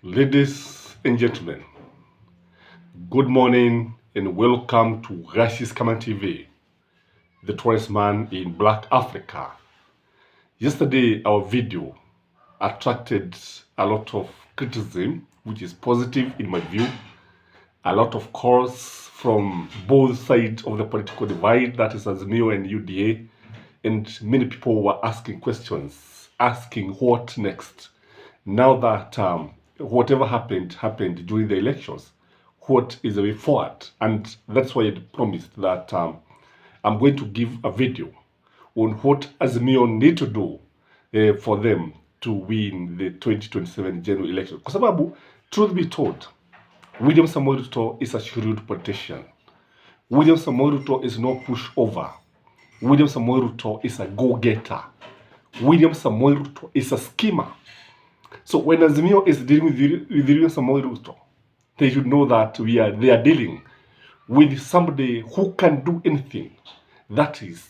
Ladies and gentlemen, good morning and welcome to Skyman TV, the tallest man in Black Africa. Yesterday, our video attracted a lot of criticism, which is positive in my view. A lot of calls from both sides of the political divide, that is Azimio and UDA, and many people were asking questions, asking what next. Now that whatever happened during the elections, what is the way forward? And that's why I promised that I'm going to give a video on what Azimio need to do for them to win the 2027 general election. Kwa sababu, truth be told, William Samoei Ruto is a shrewd politician. William Samoei Ruto is no pushover. William Samoei Ruto is a go-getter. William Samoei Ruto is a schemer. So when Azimio is dealing with William Samoei Ruto, they should know that they are dealing with somebody who can do anything. That is,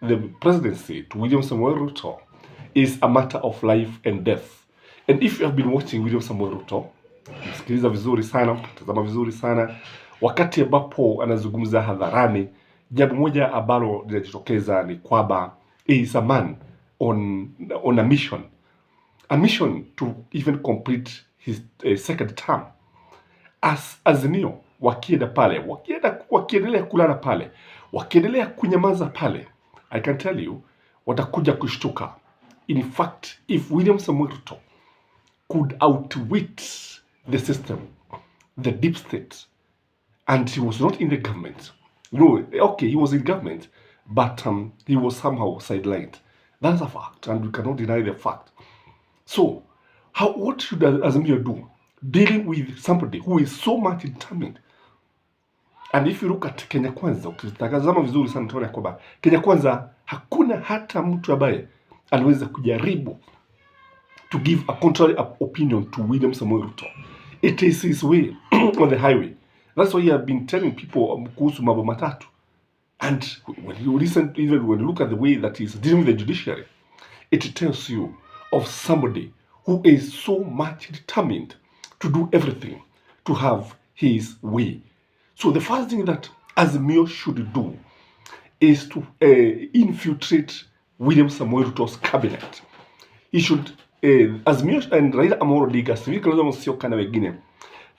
the presidency to William Samoei Ruto is a matter of life and death. And if you have been watching William Samoei Ruto, msikiliza vizuri sana, mtazama vizuri sana, wakati ambapo anazungumza hadharani, jambo moja ambalo linajitokeza ni kwamba he is a man on a mission. A mission to even complete his second term. As Azimio wakienda pale, wakiendelea kulala pale, wakiendelea kunyamaza pale, I can tell you, watakuja kushtuka. In fact, if William Samoei Ruto could outwit the system, the deep state, and he was not in the government, okay, he was in government, but he was somehow sidelined. That's a fact, and we cannot deny the fact. So, what should Azimio do? Dealing with somebody who is so much determined. And if you look at Kenya Kwanza, ukitazama vizuri sana tunaona kwamba Kenya Kwanza hakuna hata mtu ambaye aliweza kujaribu to give a contrary opinion to William Samoei Ruto. It is his way on the highway. That's why he has been telling people kuhusu mambo matatu. And when you listen, even when you look at the way that he's dealing with the judiciary, it tells you of somebody who is so much determined to do everything to have his way. So the first thing that Azimio should do is to infiltrate William Samoei Ruto's cabinet. He should, Azimio and Raila AMOLO ODINga, Kalonzo Musyoka na wengine,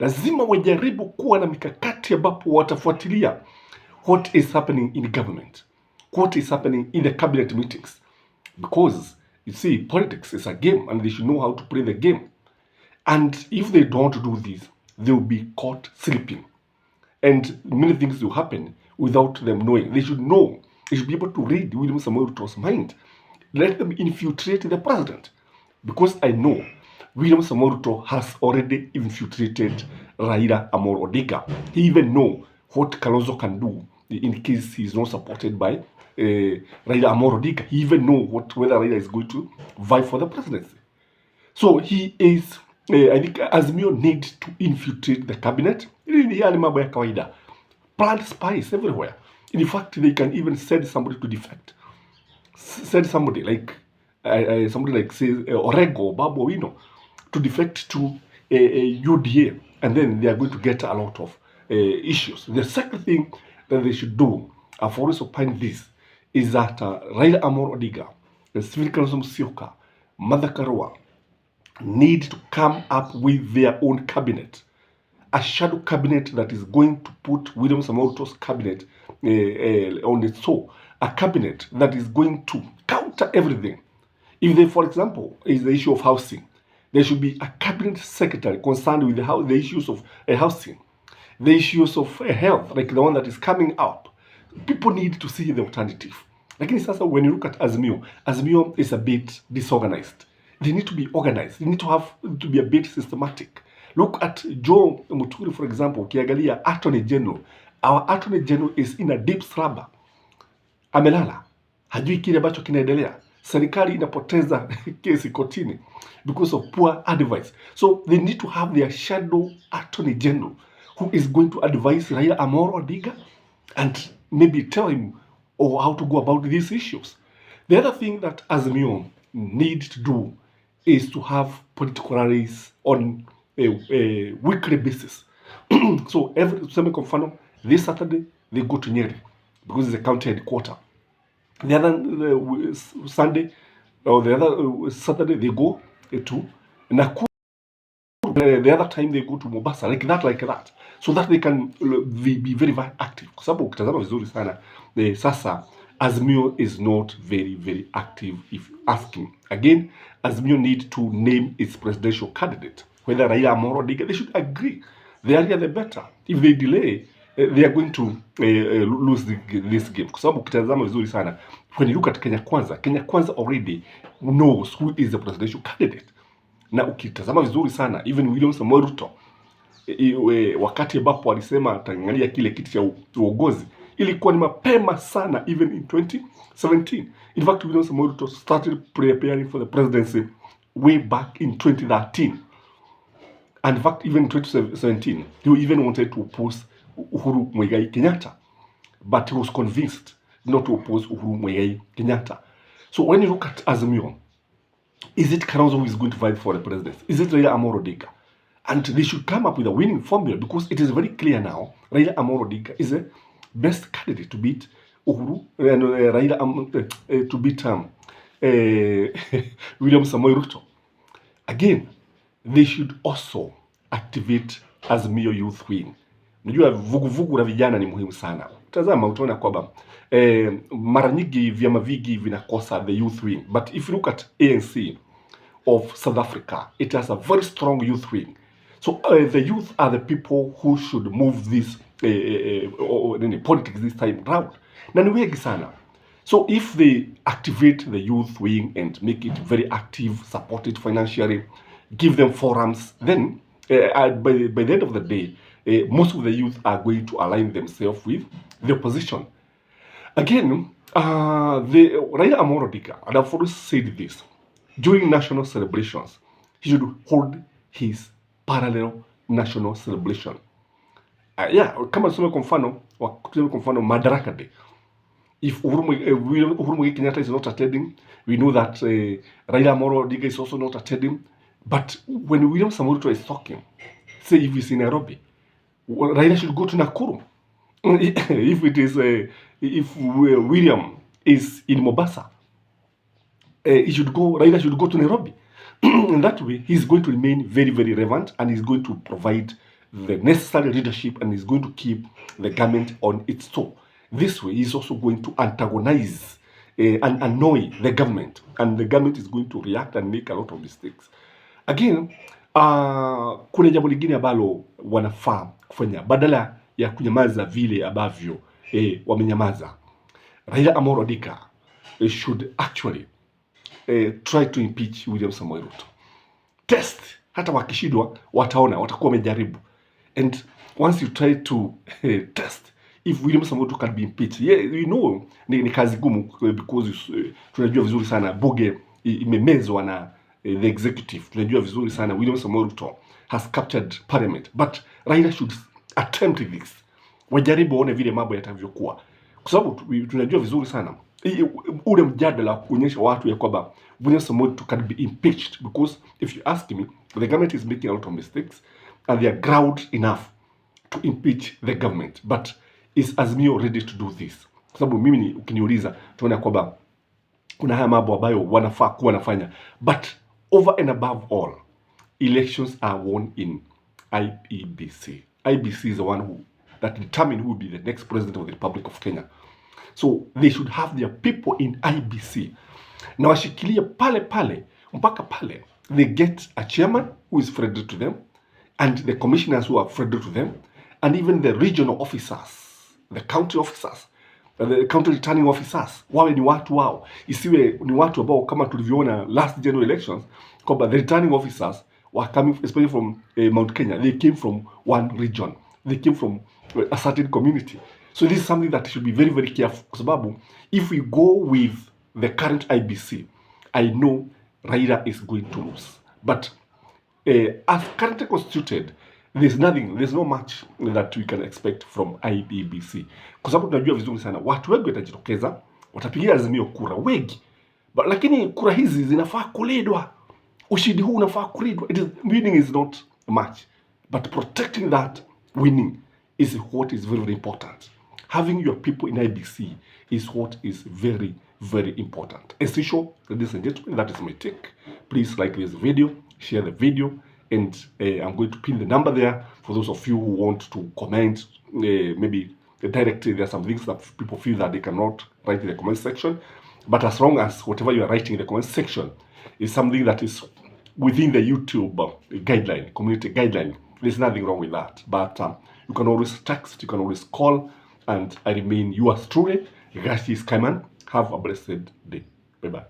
lazima wajaribu kuwa na mikakati ambapo watafuatilia what is happening in government, what is happening in the cabinet meetings. Because you see, politics is a game and they should know how to play the game. And if they don't do this, they will be caught sleeping. And many things will happen without them knowing. They should know. They should be able to read William Samoei Ruto's mind. Let them infiltrate the president. Because I know William Samoei Ruto has already infiltrated Raila AMOLO ODINga. He even know what Kalonzo can do in case he is not supported by Raila AMOLO ODINga. He even know whether Raila is going to vie for the presidency. So he is, I think Azimio needs to infiltrate the cabinet. Mambo ya kawaida. Plant spies everywhere. In fact, they can even send somebody to defect. Send somebody like say Orego, Babu, Owino, to defect to UDA, and then they are going to get a lot of issues. The second thing that they should do, I've always opined this, is that Raila AMOLO ODINga, the Kalonzo Musyoka, Martha Karua, need to come up with their own cabinet. A shadow cabinet that is going to put William Samoei Ruto's cabinet on its toe. A cabinet that is going to counter everything. If they, for example, is the issue of housing, there should be a cabinet secretary concerned with the issues of housing, the issues of health, like the one that is coming up. People need to see the alternative. Like in sasa, when you look at Azimio, Azimio is a bit disorganized. They need to be organized. They need to be a bit systematic. Look at Joe Muturi, for example, kiangalia Attorney General. Our Attorney General is in a deep slumber. Amelala. Hajui kile ambacho kinaendelea. Serikali inapoteza kesi kotini because of poor advice. So they need to have their shadow Attorney General who is going to advise Raila AMOLO ODINga and maybe tell him how to go about these issues. The other thing that Azimio need to do is to have political rallies on weekly basis. So every kwa mfano, this Saturday they go to Nyeri because it's a county headquarter. The other Sunday or the other Saturday they go to Nakuru. The other time they go to Mombasa, like that, so that they can be very, very active. Kwa sababu ukitazama vizuri sana sasa Azimio is not very active. If you ask him again, Azimio need to name its presidential candidate. Whether Raila AMOLO ODINGA, they should agree. The earlier the better. If they delay, they are going to lose this game. Kwa sababu ukitazama vizuri sana, when you look at Kenya Kwanza already knows who is the presidential candidate. Na ukitazama vizuri sana, even William Samoei Ruto wakati ambapo alisema atang'ang'ania kile kiti cha uongozi, ilikuwa ni mapema sana, even in 2017. In fact, William Samoei Ruto started preparing for the presidency way back in 2013. And in fact, even in 2017, he even wanted to oppose Uhuru Muigai Kenyatta, but he was convinced not to oppose Uhuru Muigai Kenyatta. So when you look at Azimio, is it Kalonzo who is going to fight for the presidency? Is it Raila AMOLO ODINGA? And they should come up with a winning formula, because it is very clear now Raila AMOLO ODINGA is the best candidate to beat Uhuru and to beat William Samoei Ruto. Again, they should also activate Azimio Youth Wing. Unajua vuguvugu la vijana ni muhimu sana. Tazama utaona kwamba mara nyingi vyama vingi vinakosa the youth wing, but if you look at ANC of South Africa, it has a very strong youth wing. So the youth are the people who should move this politics this time round. Na ni wengi sana. So if they activate the youth wing and make it very active, support it financially, give them forums, then by the end of the day, most of the youth are going to align themselves with the opposition. Again, the Raila AMOLO ODINGA, and I've always said this, during national celebrations, he should hold his parallel national celebration. Kama tuseme kwa mfano Madaraka Day. If Uhuru Muigai Kenyatta is not attending, we know that Raila AMOLO ODINGA is also not attending. But when William Samoei Ruto is talking, say if he's in Nairobi, Raila should go to Nakuru. If it is if William is in Mombasa, Raila should go to Nairobi. In that way, he's going to remain very relevant, and he's going to provide the necessary leadership, and he's going to keep the government on its toe. This way, he's also going to antagonize and annoy the government, and the government is going to react and make a lot of mistakes. Again, kuna jambo lingine ambalo wanafaa kufanya badala ya kunyamaza vile ambavyo wamenyamaza. Raila AMOLO ODINGA should actually try to impeach William Samoei Ruto. Test, hata wakishindwa wataona, watakuwa wamejaribu. And once you try to test if William Samoei Ruto can be impeached, you know ni kazi gumu, because tunajua vizuri sana bunge imemezwa na the executive. Tunajua vizuri sana William Samoei Ruto has captured parliament, but Raila should attempt this. Wajaribu waone vile mambo yatavyokuwa, kwa sababu tunajua vizuri sana ule mjadala kuonyesha watu ya kwamba William Samoei Ruto can be impeached, because if you ask me, the government is making a lot of mistakes and they are ground enough to impeach the government, but is Azimio ready to do this? Kwa sababu mimi ukiniuliza, tunaona kwamba kuna haya mambo ambayo wanafaa kuwa wanafanya, but over and above all, elections are won in IEBC. IEBC is the one that determine who will be the next president of the Republic of Kenya. So they should have their people in IEBC. Na washikilie pale mpaka pale they get a chairman who is friendly to them, and the commissioners who are friendly to them, and even the regional officers, the county officers, the county returning officers, wawe ni watu wao. Isiwe ni watu ambao kama tulivyoona last general elections, kwamba the returning officers were coming, especially from Mount Kenya. They came from one region. They came from a certain community. So this is something that should be very careful, kwa sababu if we go with the current IBC, I know Raila is going to lose. But as currently constituted, there's no much that we can expect from IEBC. Kwa sababu tunajua vizuri sana watu wengi watajitokeza, watapigia Azimio kura wengi. Lakini kura hizi zinafaa kulindwa. Ushindi huu unafaa kulindwa. Winning is not much. But protecting that winning is what is very, very important. Having your people in IBC is what is very, very important. As usual, ladies and gentlemen, that is my take. Please like this video, share the video, and I'm going to pin the number there for those of you who want to comment, maybe directly. There are some things that people feel that they cannot write in the comment section. But as long as whatever you are writing in the comment section is something that is within the YouTube guideline, community guideline, there's nothing wrong with that. But you can always text, you can always call, and I remain yours truly, Gachie Skyman. Have a blessed day. Bye-bye.